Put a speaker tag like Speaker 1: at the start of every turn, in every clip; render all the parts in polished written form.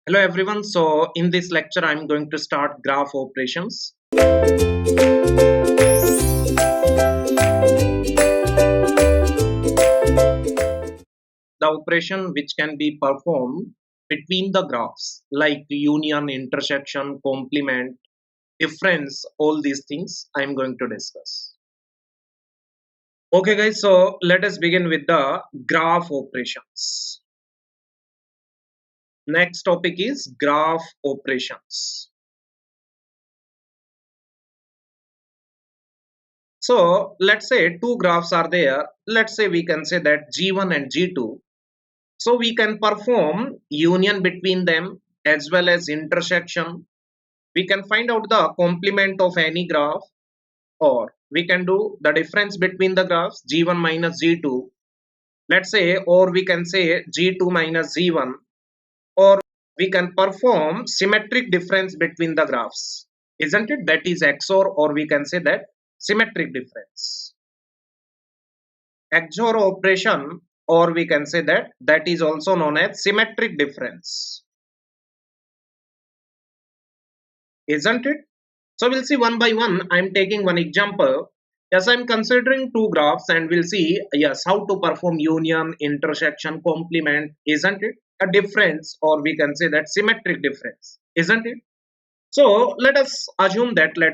Speaker 1: Hello everyone. So in this lecture I'm going to start graph operations. The operation which can be performed between the graphs like union, intersection, complement, difference, all these things I'm going to discuss. Okay guys, so let us begin with the graph operations. Next topic is graph operations. So let's say two graphs are there. Let's say we can say that G1 and G2. So we can perform union between them as well as intersection. We can find out the complement of any graph, or we can do the difference between the graphs G1 minus G2. Let's say, or we can say G2 minus G1, or we can perform symmetric difference between the graphs. Isn't it? That is XOR, or we can say that symmetric difference. XOR operation, or we can say that is also known as symmetric difference. Isn't it? So we'll see one by one. I'm taking one example. Yes, I'm considering two graphs and we'll see, yes, how to perform union, intersection, complement. Isn't it? A difference, or we can say that symmetric difference. Isn't it? So let us assume that, let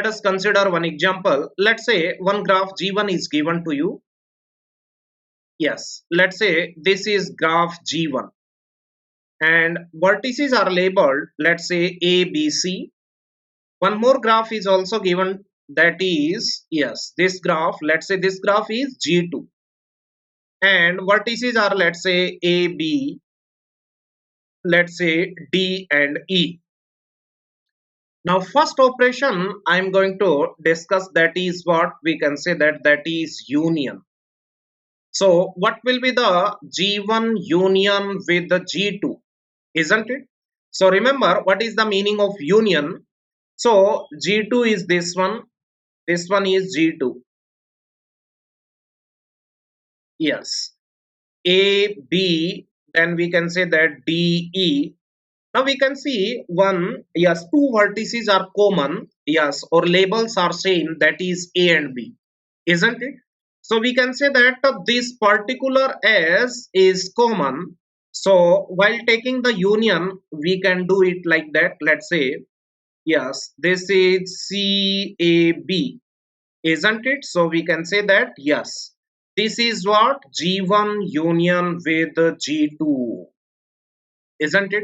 Speaker 1: us consider one example. Let's say one graph G1 is given to you. Yes, let's say this is graph G1 and vertices are labeled, let's say A, B, C. One more graph is also given, that is, yes, this graph, let's say this graph is G2 and vertices are, let's say, A, B, let's say D and E. Now first operation I'm going to discuss, that is what we can say that is union. So what will be the G1 union with the G2, isn't it? So remember, what is the meaning of union? So G2 is this one is G2. Yes. A, B, then we can say that D, E. Now we can see one, yes, two vertices are common, yes, or labels are same, that is A and B, isn't it? So we can say that this particular S is common. So while taking the union, we can do it like that. Let's say, yes, this is CAB, isn't it? So we can say that, yes, this is what G1 union with G2, isn't it?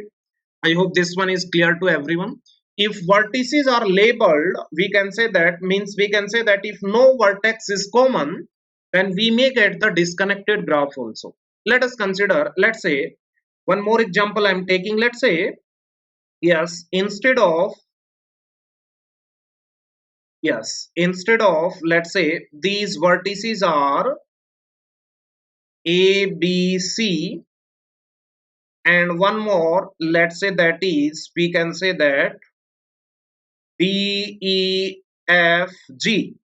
Speaker 1: I hope this one is clear to everyone. If vertices are labeled, we can say that, means we can say that if no vertex is common, then we may get the disconnected graph also. Let us consider, let's say, one more example I'm taking. Let's say, yes, instead of, let's say, these vertices are A, B, C, and one more, let's say that is, we can say that D, E, F, G,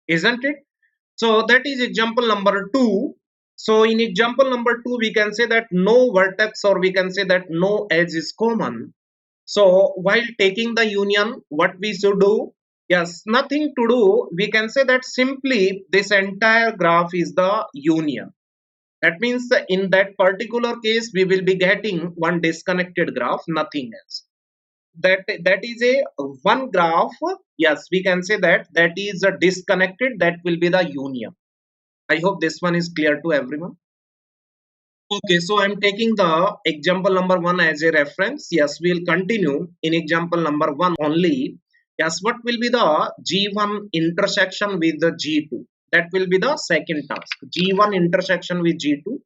Speaker 1: isn't it? So that is example number 2. So in example number 2, we can say that no vertex, or we can say that no edge is common. So while taking the union, what we should do? Yes, nothing to do. We can say that simply this entire graph is the union. That means that in that particular case, we will be getting one disconnected graph, nothing else. That is a one graph. Yes, we can say that is a disconnected, that will be the union. I hope this one is clear to everyone. Okay, so I'm taking the example number 1 as a reference. Yes, we'll continue in example number 1 only. Yes, what will be the G1 intersection with the G2? That will be the second task, G1 intersection with G2.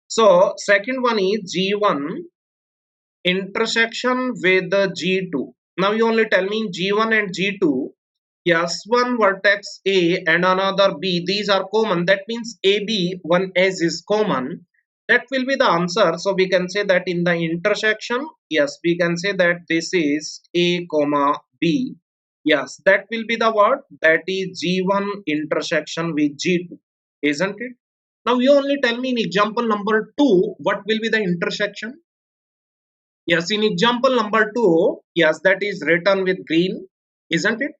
Speaker 1: So second one is G1 intersection with the G2. Now you only tell me G1 and G2. Yes, one vertex A and another B, these are common. That means AB, one edge is common. That will be the answer. So we can say that in the intersection, yes, we can say that this is A comma B. Yes, that will be the word, that is G1 intersection with G2, isn't it? Now you only tell me in example number 2 what will be the intersection. Yes, in example number 2, yes, that is written with green, isn't it?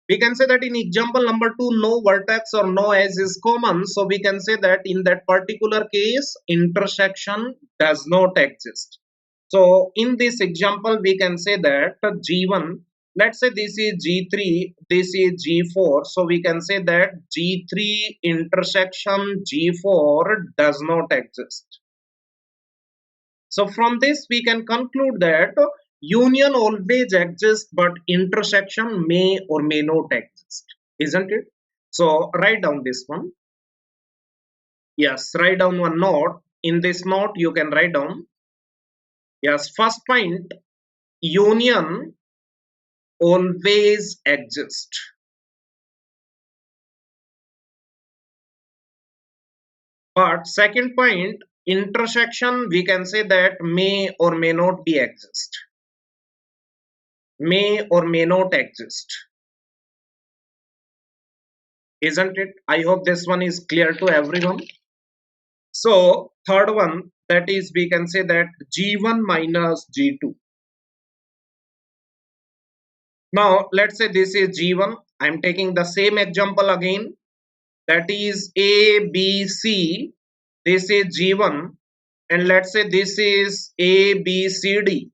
Speaker 1: We can say that in example number 2, no vertex or no edge is common. So we can say that in that particular case, intersection does not exist. So in this example, we can say that G1, let's say this is G3, this is G4. So we can say that G3 intersection G4 does not exist. So from this we can conclude that union always exists but intersection may or may not exist, isn't it? So write down this one. Yes, write down one note. In this note you can write down, yes, first point, union always exists. But second point, intersection we can say that may or may not be exist. May or may not exist. Isn't it? I hope this one is clear to everyone. So third one, that is we can say that G1 minus G2. Now let's say this is G1. I'm taking the same example again. That is A, B, C. This is G1. And let's say this is A, B, C, D.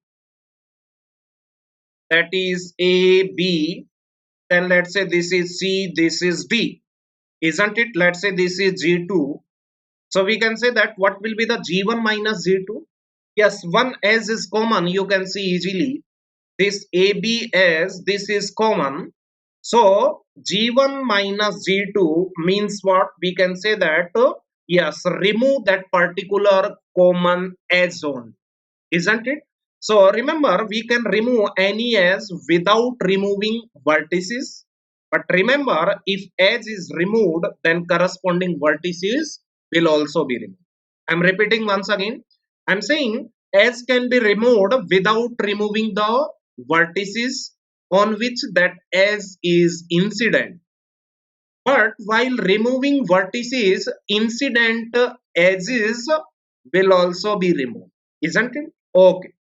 Speaker 1: That is A, B. Then let's say this is C, this is D. Isn't it? Let's say this is G2. So we can say that what will be the G1 minus G2? Yes, one as is common. You can see easily. This AB as this is common. So G1 minus G2 means what? We can say that yes, remove that particular common edge only. Isn't it? So remember, we can remove any edge without removing vertices. But remember, if edge is removed, then corresponding vertices will also be removed. I'm repeating once again. I'm saying edge can be removed without removing the vertices on which that edge is incident. But while removing vertices, incident edges will also be removed. Isn't it? Okay.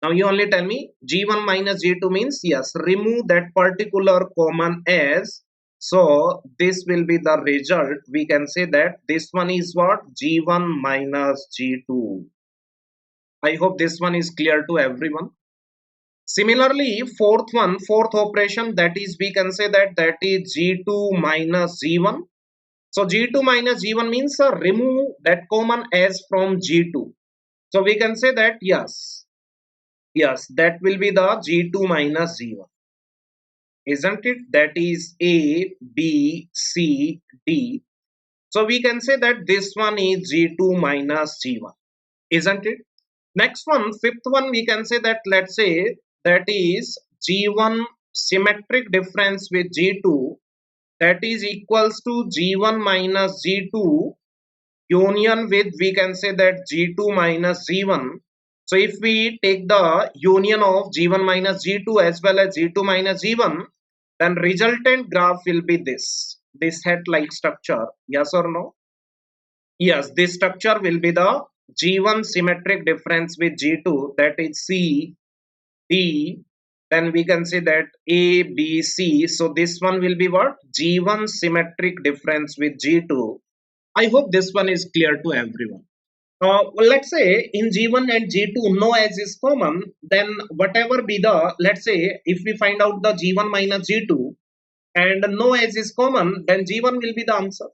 Speaker 1: Now you only tell me G1 minus G2 means yes, remove that particular common edge. So this will be the result. We can say that this one is what? G1 minus G2. I hope this one is clear to everyone. Similarly, fourth operation, that is we can say that that is G2 minus G1. So G2 minus G1 means remove that common edge from G2. So we can say that yes, that will be the G2 minus G1. Isn't it? That is A, B, C, D. So we can say that this one is G2 minus G1. Isn't it? Next one, fifth one, we can say that let's say that is G1 symmetric difference with G2, that is equals to G1 minus G2 union with, we can say that G2 minus G1. So if we take the union of G1 minus G2 as well as G2 minus G1, then resultant graph will be this hat like structure. Yes or no? Yes, this structure will be the G1 symmetric difference with G2, that is C, D, then we can say that A, B, C. So this one will be what? G1 symmetric difference with G2. I hope this one is clear to everyone. Well, let's say in G1 and G2 no edge is common, then whatever be the, let's say if we find out the G1 minus G2 and no edge is common, then G1 will be the answer.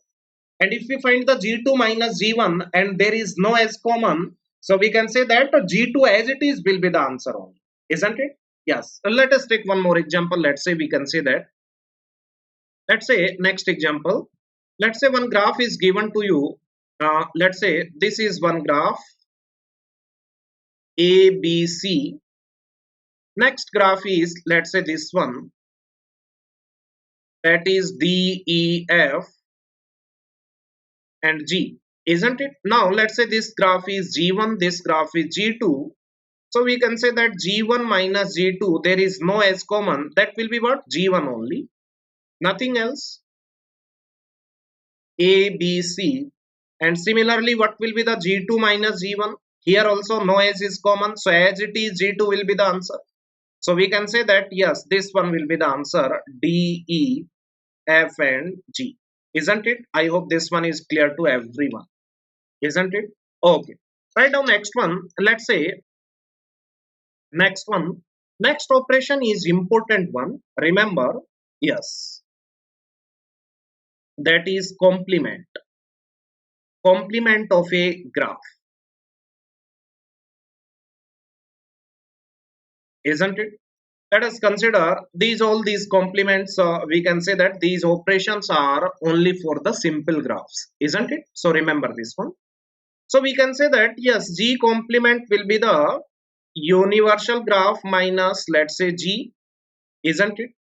Speaker 1: And if we find the G2 minus G1 and there is no edge common, so we can say that G2 as it is will be the answer only, isn't it? Yes. So let us take one more example. Let's say we can say that, let's say next example, let's say one graph is given to you. Let's say this is one graph A, B, C. Next graph is, let's say this one, that is D, E, F and G, isn't it? Now let's say this graph is G1, this graph is G2. So we can say that G1 minus G2, there is no edge common. That will be what? G1 only, nothing else. A, B, C. And similarly, what will be the G2 minus G1? Here also no S is common, so as it is, G2 will be the answer. So we can say that yes, this one will be the answer, D, E, F and G. Isn't it? I hope this one is clear to everyone. Isn't it? Okay. Write down next one. Let's say next one. Next operation is important one. Remember, yes, that is complement. Complement of a graph. Isn't it? Let us consider these all these complements. We can say that these operations are only for the simple graphs. Isn't it? So remember this one. So we can say that yes, G complement will be the universal graph minus, let's say, G, isn't it?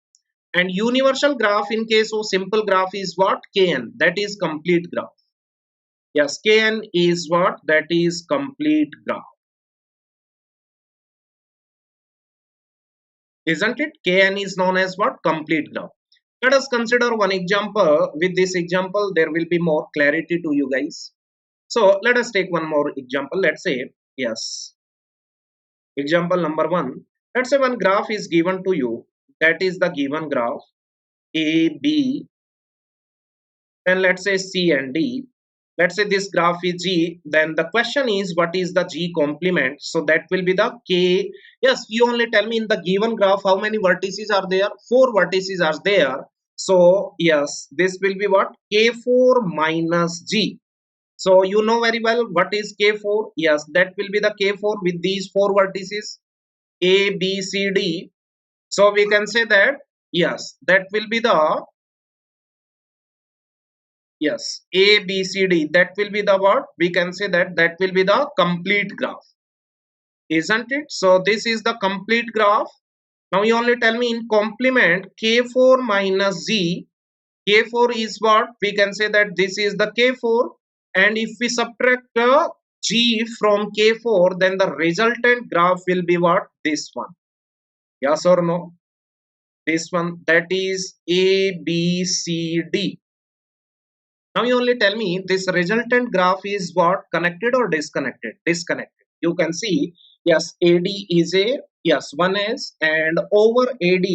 Speaker 1: And universal graph in case of simple graph is what? Kn, that is complete graph. Yes, Kn is what? That is complete graph. Isn't it? Kn is known as what? Complete graph. Let us consider one example. With this example, there will be more clarity to you guys. So let us take one more example. Let's say, yes, example number one. Let's say one graph is given to you. That is the given graph A, B, then let's say C and D. Let's say this graph is G. Then the question is, what is the G complement? So that will be the K. Yes, you only tell me in the given graph how many vertices are there. 4 vertices are there. So yes, this will be what? K4 minus G. So you know very well what is K4. Yes, that will be the K4 with these 4 vertices A, B, C, D. So we can say that yes, that will be the, yes, A, B, C, D. That will be the what? We can say that that will be the complete graph. Isn't it? So this is the complete graph. Now you only tell me in complement K4 minus G. K4 is what? We can say that this is the K4. And if we subtract G from K4, then the resultant graph will be what? This one. Yes or no? This one, that is A, B, C, D. Now you only tell me this resultant graph is what? Connected or disconnected? Disconnected. You can see, yes, AD is a, yes, 1S, and over AD,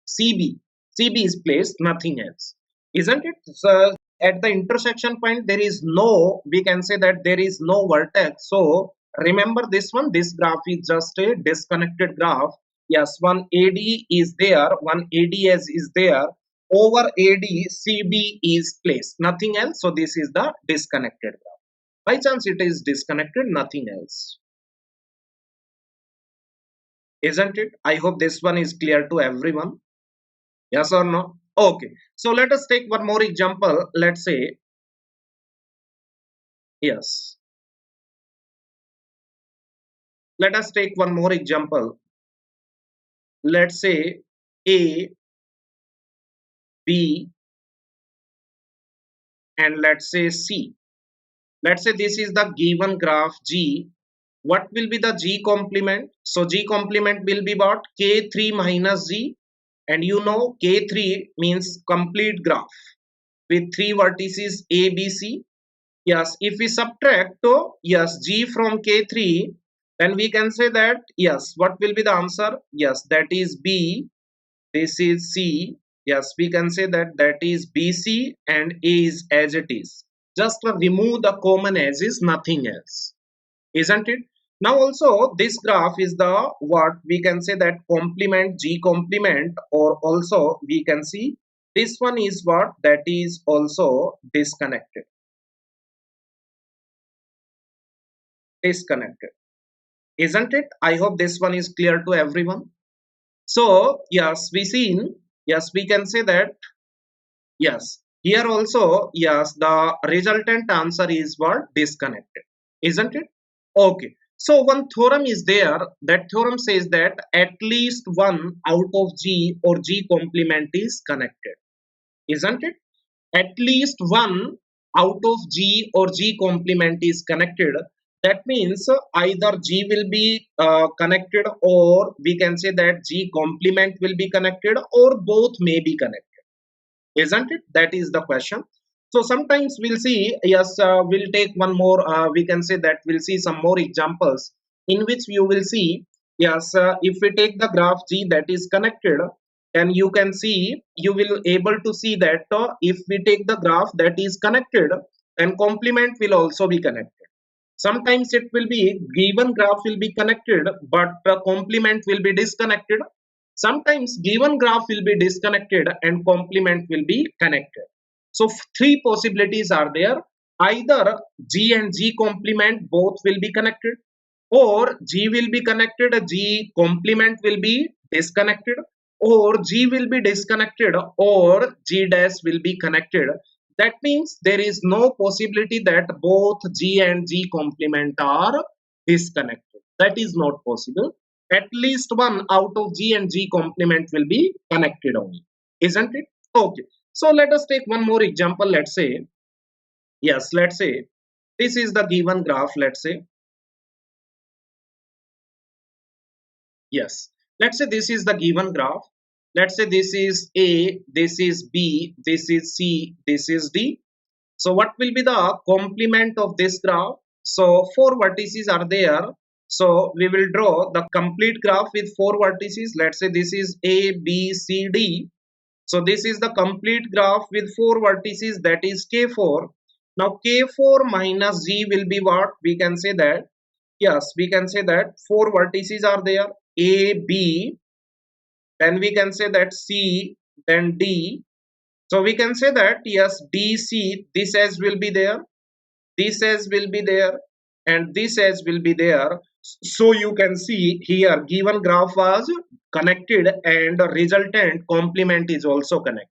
Speaker 1: CB. CB is placed, nothing else. Isn't it? So at the intersection point, there is no, we can say that there is no vertex. So remember this one, this graph is just a disconnected graph. Yes, one AD is there, one ADS is there. Over AD, CB is placed, nothing else. So this is the disconnected graph. By chance it is disconnected, nothing else. Isn't it? I hope this one is clear to everyone. Yes or no? Okay. So let us take one more example. Let's say, yes. Let us take one more example. Let's say A, B, and let's say C. Let's say this is the given graph G. What will be the G complement? So G complement will be what? K3 minus G. And you know K3 means complete graph with 3 vertices A, B, C. Yes, if we subtract yes, G from K3, then we can say that yes, what will be the answer? Yes, that is B. This is C. Yes, we can say that that is BC, and A is as it is. Just remove the common as is, nothing else. Isn't it? Now also this graph is the what we can say that complement, G complement, or also we can see this one is what? That is also disconnected. Disconnected. Isn't it? I hope this one is clear to everyone. So yes, we seen, yes, we can say that yes, here also yes, the resultant answer is what? Disconnected. Isn't it? Okay. So one theorem is there. That theorem says that at least one out of G or G complement is connected. Isn't it? At least one out of G or G complement is connected. That means either G will be connected, or we can say that G complement will be connected, or both may be connected. Isn't it? That is the question. So sometimes we'll see, yes, we'll take one more, we can say that we'll see some more examples in which you will see, yes, if we take the graph G that is connected, and you can see, you will able to see that if we take the graph that is connected, and complement will also be connected. Sometimes it will be given graph will be connected, but the complement will be disconnected. Sometimes given graph will be disconnected and complement will be connected. So three possibilities are there. Either G and G complement both will be connected, or G will be connected, G complement will be disconnected, or G will be disconnected, or G dash will be connected. That means there is no possibility that both G and G complement are disconnected. That is not possible. At least one out of G and G complement will be connected only, isn't it? Okay. So let us take one more example. Let's say, yes, let's say this is the given graph. Let's say, yes, let's say this is the given graph. Let's say this is A, this is B, this is C, this is D. So what will be the complement of this graph? So four vertices are there. So we will draw the complete graph with four vertices. Let's say this is A, B, C, D. So this is the complete graph with four vertices, that is K4. Now K4 minus G will be what? We can say that, yes, we can say that four vertices are there, A, B, then we can say that C, then D. So we can say that, yes, DC, this as will be there, this as will be there, and this as will be there. So you can see here given graph was connected and the resultant complement is also connected,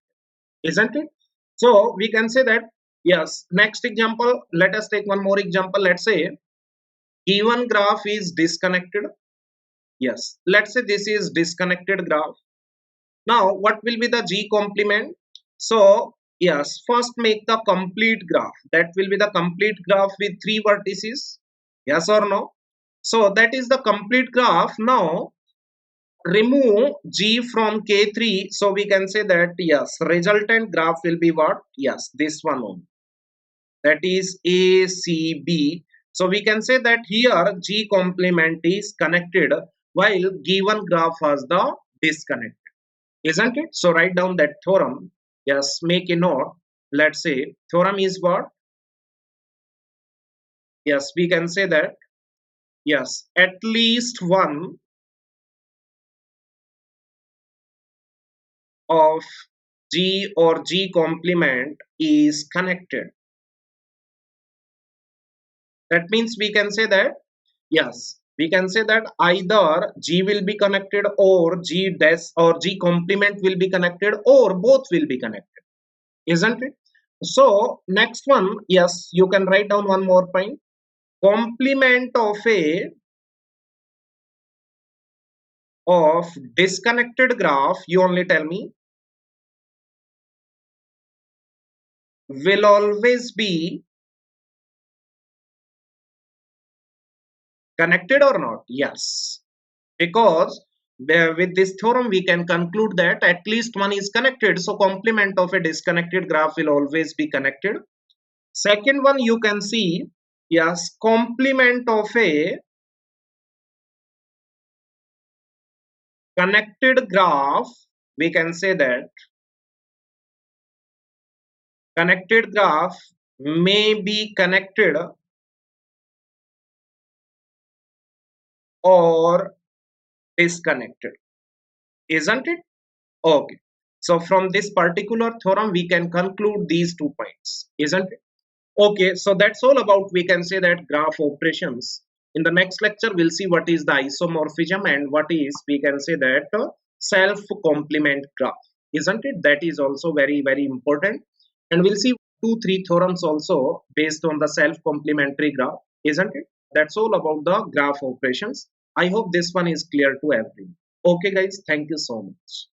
Speaker 1: isn't it? So we can say that, yes. Next example, let us take one more example. Let's say given graph is disconnected. Yes, let's say this is disconnected graph. Now what will be the G complement? So yes, first make the complete graph. That will be the complete graph with three vertices. Yes or no? So that is the complete graph. Now remove G from K3. So we can say that, yes, resultant graph will be what? Yes, this one only. That is ACB. So we can say that here G complement is connected while given graph has the disconnect, isn't it? So write down that theorem. Yes, make a note. Let's say theorem is what? Yes, we can say that, yes, at least one of G or G complement is connected. That means we can say that, yes, we can say that either G will be connected, or G dash or G complement will be connected, or both will be connected, isn't it? So next one, yes, you can write down one more point. Complement of disconnected graph, you only tell me, will always be connected or not? Yes, because with this theorem we can conclude that at least one is connected, so complement of a disconnected graph will always be connected. Second one, you can see, yes, complement of a connected graph, we can say that connected graph may be connected or disconnected, isn't it? Okay, so from this particular theorem we can conclude these 2 points, isn't it? Okay, so that's all about, we can say that, graph operations. In the next lecture we'll see what is the isomorphism and what is, we can say that, self complement graph, isn't it? That is also very very important, and we'll see 2 3 theorems also based on the self complementary graph, isn't it? That's all about the graph operations. I hope this one is clear to everyone. Okay guys, thank you so much.